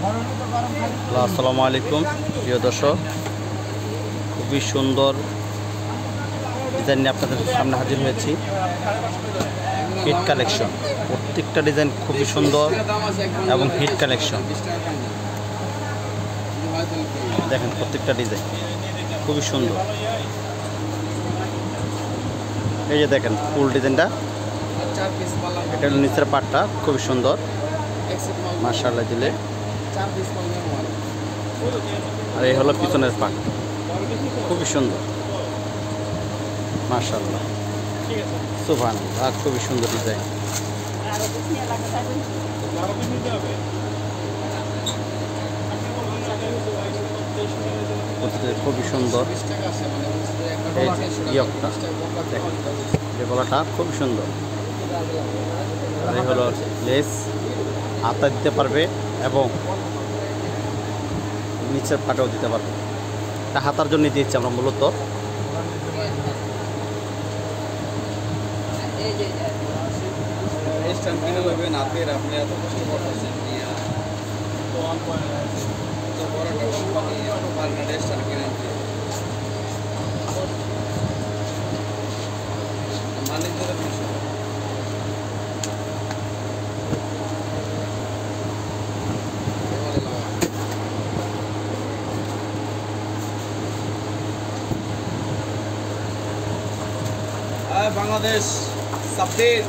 আসসালামু আলাইকুম প্রিয় দর্শক, খুবই সুন্দর ডিজাইন নিয়ে আপনাদের সামনে হাজির হয়েছি। হিট কালেকশন, প্রত্যেকটা ডিজাইন খুবই সুন্দর এবং হিট কালেকশন। দেখেন প্রত্যেকটা ডিজাইন খুবই সুন্দর। এই যে দেখেন ফুল ডিজাইনটা, এটা হলো নিচের পাটটা খুবই সুন্দর, মাশাআল্লাহ দিলে। আর এই হলো পিছনের পাট, খুবই সুন্দর, মাশাআল্লাহ সুবহানাল্লাহ, খুবই সুন্দর ডিজাইন। খুবই সুন্দর এই ইয়কটা, দেখেন এই গলাটা খুবই সুন্দর। আর এই হলো লেস, হাতা দিতে পারবে এবং নিচের পাটাও দিতে পারবে। এটা হাতার জন্য দিয়েছি আমরা মূলত। বাংলাদেশ সাবদিন